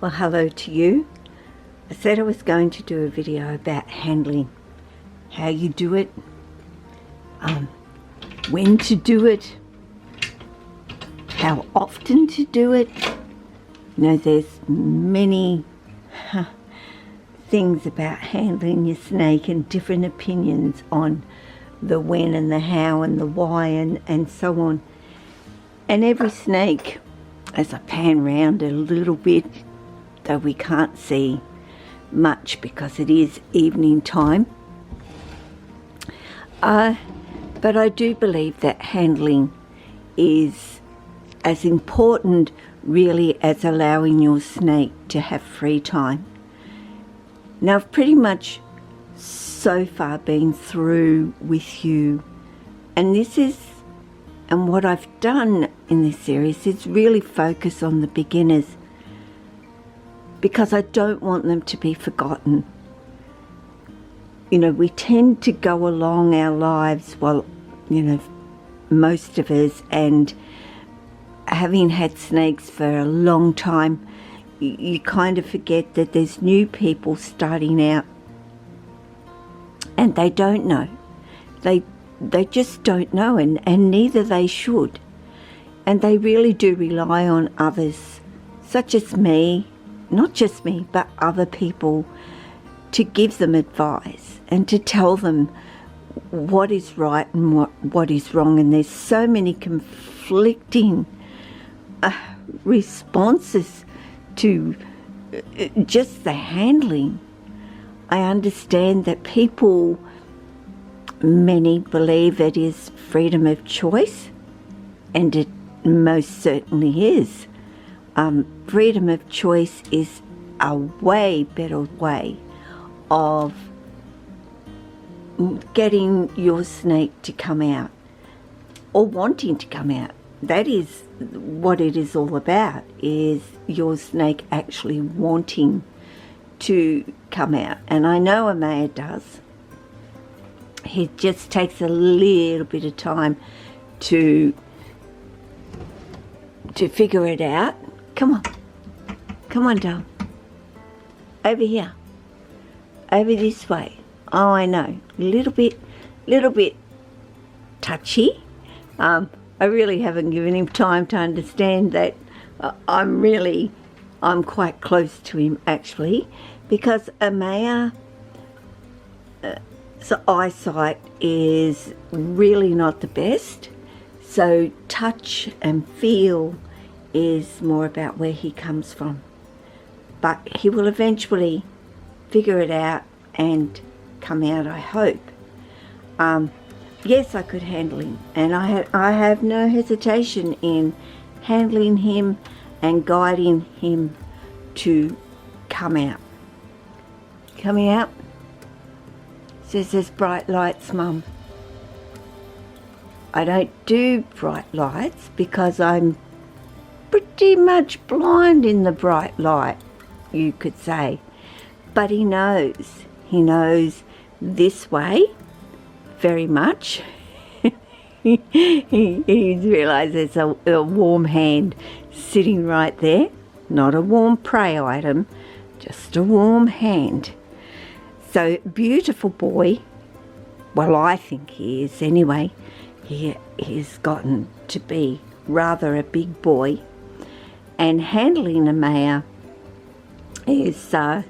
Well, hello to you. I said I was going to do a video about handling, how you do it, when to do it, how often to do it. You know, there's many things about handling your snake and different opinions on the when and the how and the why and so on. And every snake, as I pan round a little bit, though we can't see much because it is evening time, but I do believe that handling is as important really as allowing your snake to have free time. Now, I've pretty much so far been through with you, and what I've done in this series is really focus on the beginners, because I don't want them to be forgotten. You know, we tend to go along our lives, well, you know, most of us, and having had snakes for a long time, you kind of forget that there's new people starting out and they don't know. They just don't know, and neither they should. And they really do rely on others, such as me, not just me, but other people, to give them advice and to tell them what is right and what is wrong. And there's so many conflicting responses to just the handling. I understand that many believe it is freedom of choice, and it most certainly is. Freedom of choice is a way better way of getting your snake to come out, or wanting to come out. That is what it is all about, is your snake actually wanting to come out. And I know Amaia does. It just takes a little bit of time to figure it out. Come on, darling. Over here. Over this way. Oh, I know. Little bit touchy. I really haven't given him time to understand that I'm quite close to him, actually, because Amaia's eyesight is really not the best. So touch and feel is more about where he comes from. But he will eventually figure it out and come out, I hope. Yes, I could handle him, and I have no hesitation in handling him and guiding him to come out. Coming out? Says there's bright lights, Mum. I don't do bright lights because I'm pretty much blind in the bright light, you could say. But he knows this way very much. He's realised there's a warm hand sitting right there. Not a warm prey item, just a warm hand. So, beautiful boy. Well, I think he is anyway. He's gotten to be rather a big boy. And handling Amaia is, a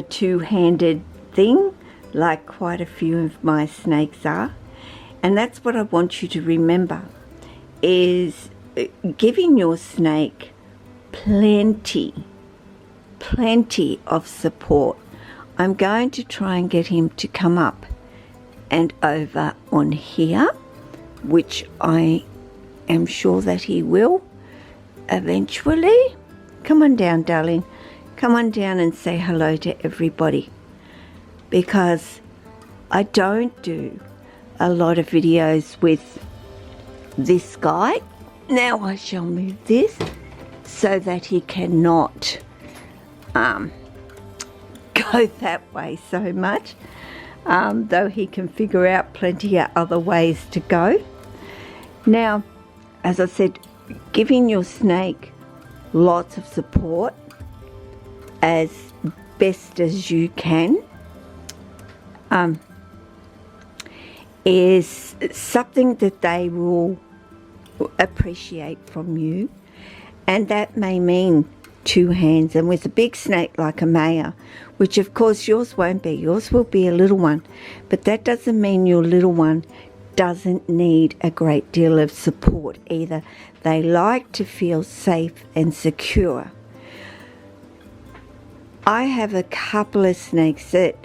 two-handed thing, like quite a few of my snakes are. And that's what I want you to remember, is giving your snake plenty of support. I'm going to try and get him to come up and over on here, which I am sure that he will eventually. Come on down, darling. Come on down and say hello to everybody, because I don't do a lot of videos with this guy. Now I shall move this so that he cannot go that way so much, though he can figure out plenty of other ways to go. Now, as I said, giving your snake lots of support as best as you can, is something that they will appreciate from you. And that may mean 2 hands. And with a big snake like Amaia, which of course yours won't be, yours will be a little one, but that doesn't mean your little one doesn't need a great deal of support either. They like to feel safe and secure. I have a couple of snakes that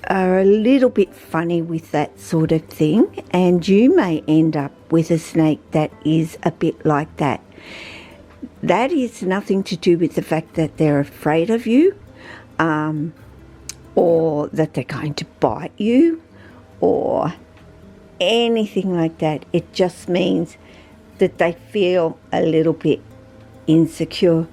are a little bit funny with that sort of thing, and you may end up with a snake that is a bit like that. That is nothing to do with the fact that they're afraid of you, or that they're going to bite you, or anything like that. It just means that they feel a little bit insecure.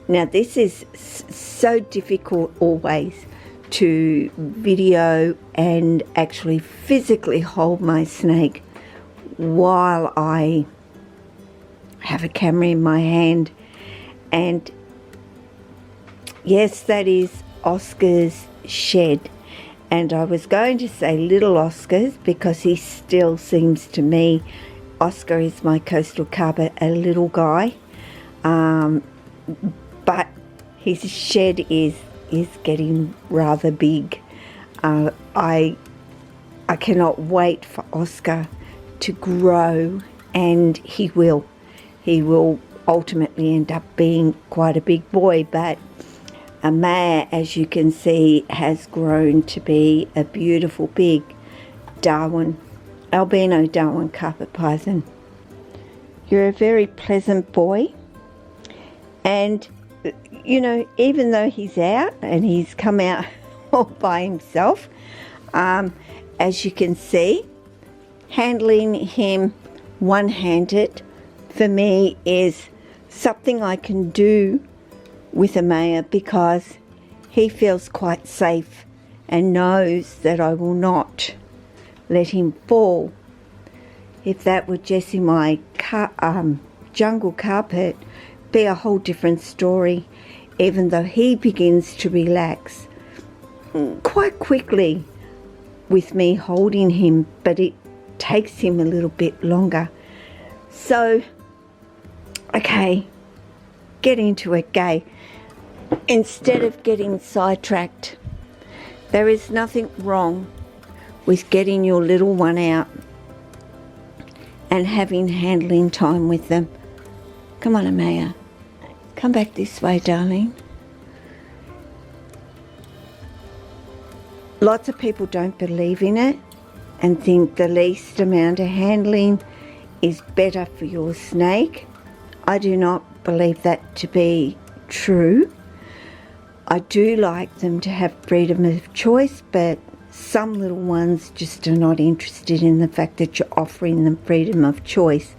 Now, this is so difficult always to video and actually physically hold my snake while I have a camera in my hand. And yes, that is Oscar's shed. And I was going to say little Oscar's because he still seems to me, Oscar is my coastal carpet, a little guy. But his shed is getting rather big. I cannot wait for Oscar to grow, and he will ultimately end up being quite a big boy. But Amaia, as you can see, has grown to be a beautiful big albino Darwin carpet python. You're a very pleasant boy, and you know, even though he's out and he's come out all by himself, as you can see, handling him one-handed for me is something I can do with Amaia because he feels quite safe and knows that I will not let him fall. If that were Jessie, my jungle carpet, be a whole different story, even though he begins to relax quite quickly with me holding him, but it takes him a little bit longer. So, okay, get into it, Gay. Instead of getting sidetracked, there is nothing wrong with getting your little one out and having handling time with them. Come on, Amaia. Come back this way, darling. Lots of people don't believe in it and think the least amount of handling is better for your snake. I do not believe that to be true. I do like them to have freedom of choice, but some little ones just are not interested in the fact that you're offering them freedom of choice.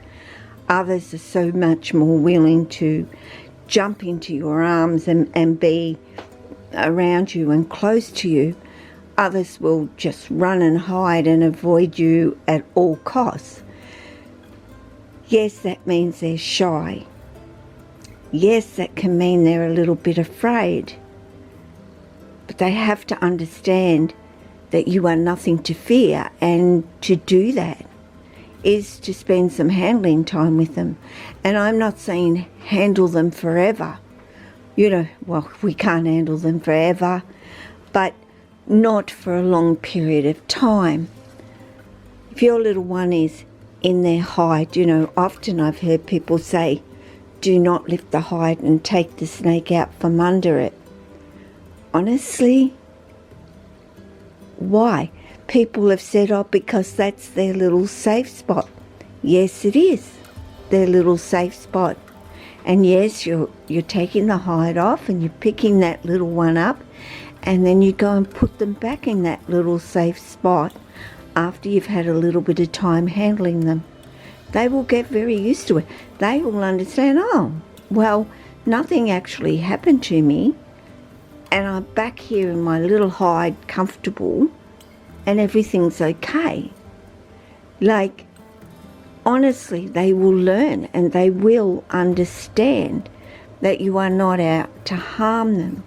Others are so much more willing to jump into your arms and be around you and close to you. Others will just run and hide and avoid you at all costs. Yes, that means they're shy. Yes, that can mean they're a little bit afraid. But they have to understand that you are nothing to fear, and to do that is to spend some handling time with them. And I'm not saying handle them forever. You know, well, we can't handle them forever, but not for a long period of time. If your little one is in their hide, you know, often I've heard people say, do not lift the hide and take the snake out from under it. Honestly, why? People have said, oh, because that's their little safe spot. Yes, it is their little safe spot. And yes, you're taking the hide off and you're picking that little one up, and then you go and put them back in that little safe spot after you've had a little bit of time handling them. They will get very used to it. They will understand, oh, well, nothing actually happened to me, and I'm back here in my little hide comfortable, and everything's okay. Like, honestly, they will learn and they will understand. that you are not out to harm them.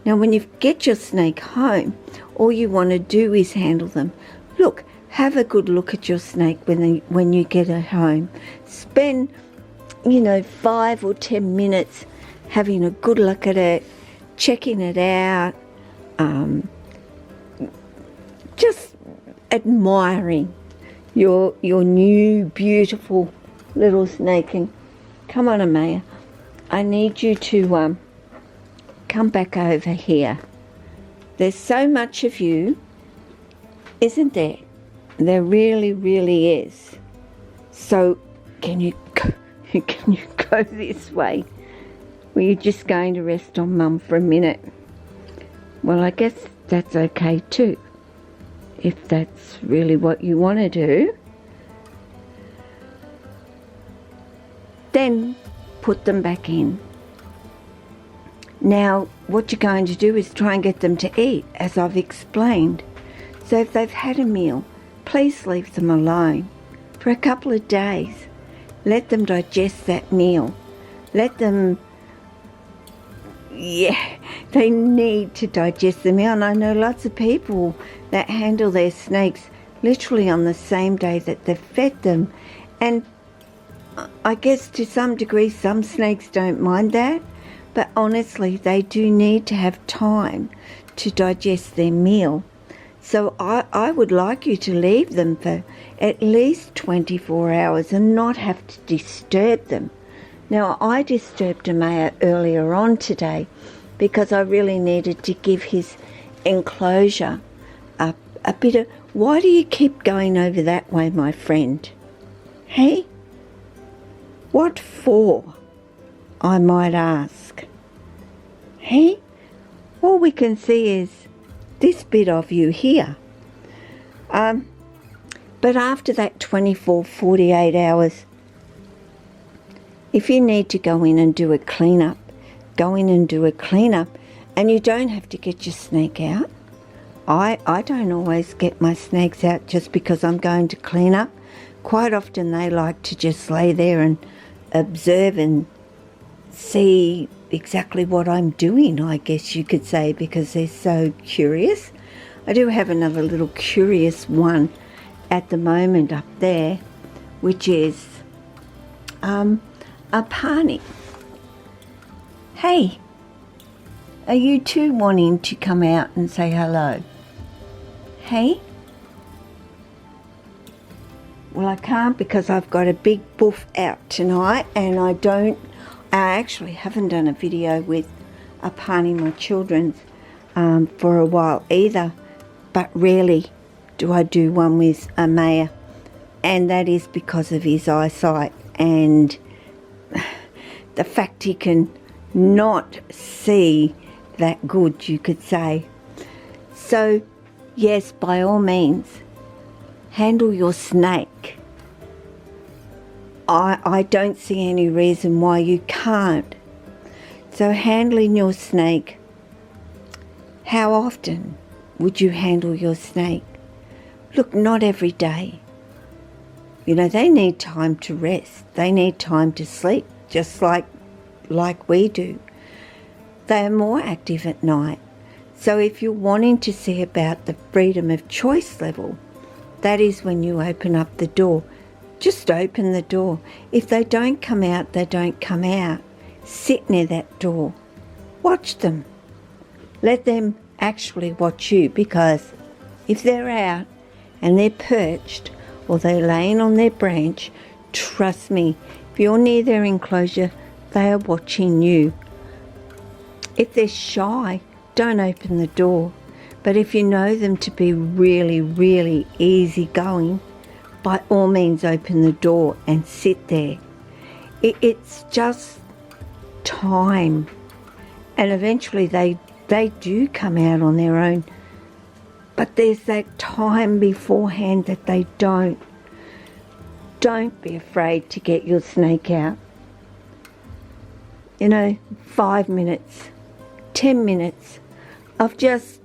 Now, when you get your snake home, all you want to do is handle them. Look, have a good look at your snake when you get it home. Spend, 5 or 10 minutes having a good look at it, checking it out, just admiring your new beautiful little snake. And come on, Amaia, I need you to come back over here. There's so much of you, isn't there? There really, really is. So can you go this way? Were you just going to rest on Mum for a minute? Well, I guess that's okay too, if that's really what you want to do. Then put them back in. Now, what you're going to do is try and get them to eat, as I've explained. So if they've had a meal, please leave them alone for a couple of days. Let them digest that meal. Let them, they need to digest the meal. And I know lots of people that handle their snakes literally on the same day that they've fed them. And I guess to some degree, some snakes don't mind that. But honestly, they do need to have time to digest their meal. So I would like you to leave them for at least 24 hours and not have to disturb them. Now, I disturbed Amaia earlier on today because I really needed to give his enclosure a bit of... Why do you keep going over that way, my friend? Hey? What for, I might ask? Hey? All we can see is this bit of you here. But after that 24, 48 hours, if you need to go in and do a cleanup, go in and do a cleanup, and you don't have to get your snake out. I don't always get my snakes out just because I'm going to clean up. Quite often they like to just lay there and observe and see exactly what I'm doing, I guess you could say, because they're so curious. I do have another little curious one at the moment up there, which is a pani. Hey, are you two wanting to come out and say hello? Hey? Well, I can't because I've got a big boof out tonight, and I actually haven't done a video with Apani, my children's, for a while either, but rarely do I do one with Amaia, and that is because of his eyesight and the fact he can not see that good, you could say. So, yes, by all means, handle your snake. I don't see any reason why you can't. So handling your snake, how often would you handle your snake? Look, not every day. They need time to rest. They need time to sleep, just like we do. They are more active at night. So if you're wanting to see about the freedom of choice level, that is when you open up the door. Just open the door. If they don't come out, they don't come out. Sit near that door. Watch them. Let them actually watch you, because if they're out and they're perched or they're laying on their branch, trust me, if you're near their enclosure, they are watching you. If they're shy, don't open the door. But if you know them to be really, really easygoing, by all means open the door and sit there. It's just time. And eventually they do come out on their own. But there's that time beforehand that they don't. Don't be afraid to get your snake out. 5 minutes, 10 minutes of just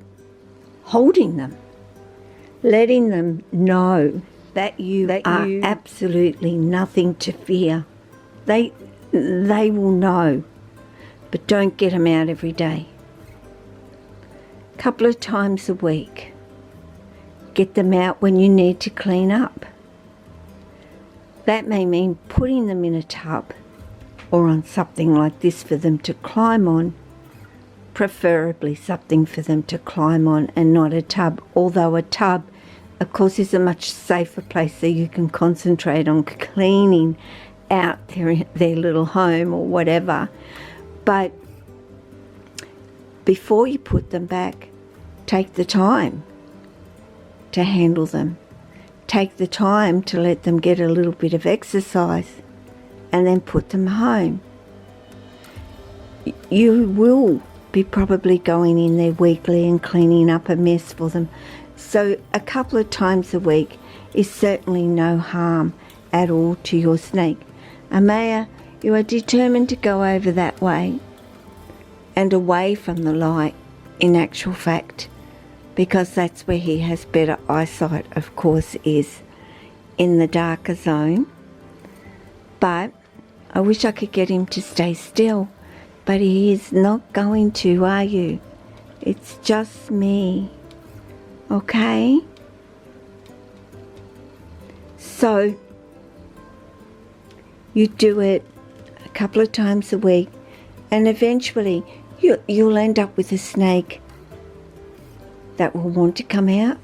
holding them, letting them know that you are absolutely nothing to fear. They will know but don't get them out every day. Couple of times a week. Get them out when you need to clean up. That may mean putting them in a tub or on something like this for them to climb on, preferably something for them to climb on and not a tub, although a tub, of course, is a much safer place so you can concentrate on cleaning out their little home or whatever. But before you put them back, take the time to handle them. Take the time to let them get a little bit of exercise and then put them home. You will be probably going in there weekly and cleaning up a mess for them. So a couple of times a week is certainly no harm at all to your snake. Amaia, you are determined to go over that way and away from the light, in actual fact, because that's where he has better eyesight, of course, is in the darker zone. But I wish I could get him to stay still, but he is not going to, are you? It's just me. Okay? So you do it a couple of times a week, and eventually you'll end up with a snake that will want to come out,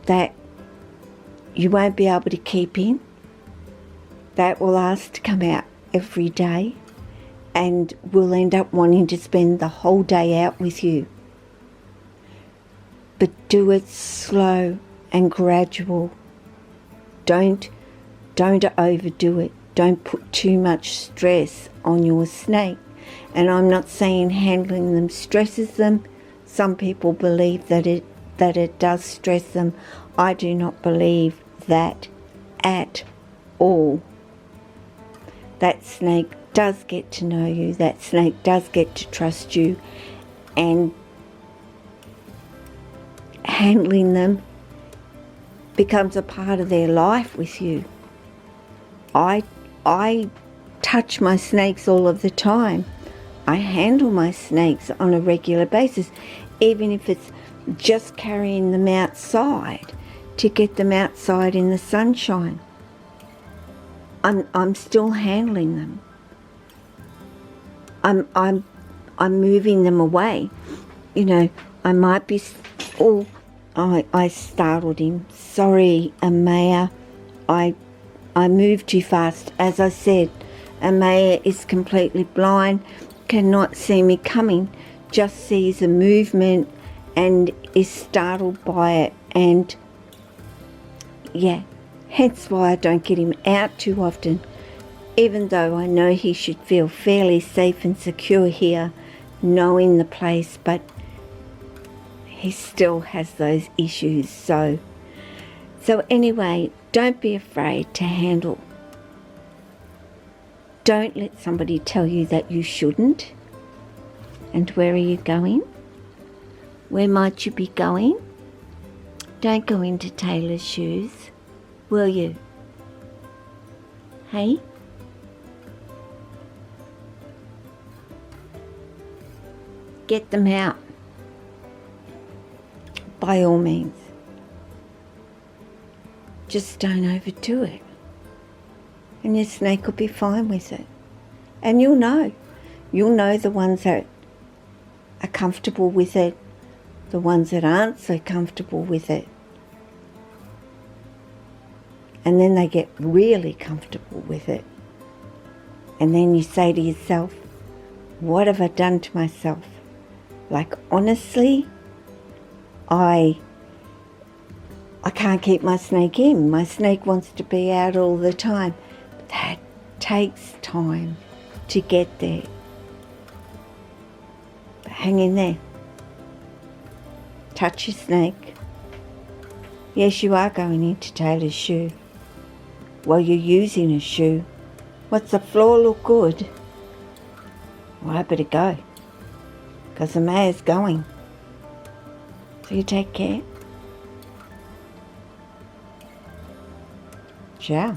that you won't be able to keep in, that will ask to come out every day and will end up wanting to spend the whole day out with you. But do it slow and gradual. Don't overdo it. Don't put too much stress on your snake. And I'm not saying handling them stresses them. Some people believe that it does stress them. I do not believe that at all. That snake does get to know you. That snake does get to trust you, and handling them becomes a part of their life with you. I touch my snakes all of the time. I handle my snakes on a regular basis, even if it's just carrying them outside to get them outside in the sunshine. I'm still handling them. I'm moving them away. You know, I might be. Oh, I startled him. Sorry, Amaia. I moved too fast. As I said, Amaia is completely blind, cannot see me coming, just sees a movement and is startled by it. And yeah, hence why I don't get him out too often, even though I know he should feel fairly safe and secure here, knowing the place, but he still has those issues. So anyway, don't be afraid to handle. Don't let somebody tell you that you shouldn't. And where are you going? Where might you be going? Don't go into Taylor's shoes, will you? Hey? Get them out. By all means. Just don't overdo it. And your snake will be fine with it. And you'll know. You'll know the ones that are comfortable with it, the ones that aren't so comfortable with it. And then they get really comfortable with it. And then you say to yourself, what have I done to myself? Like, honestly, I can't keep my snake in. My snake wants to be out all the time. That takes time to get there. But hang in there. Touch your snake. Yes, you are going into Taylor's shoe. Well, you're using a shoe. What's the floor look good? Well, I better go, because Amaia's going. So you take care. Ciao.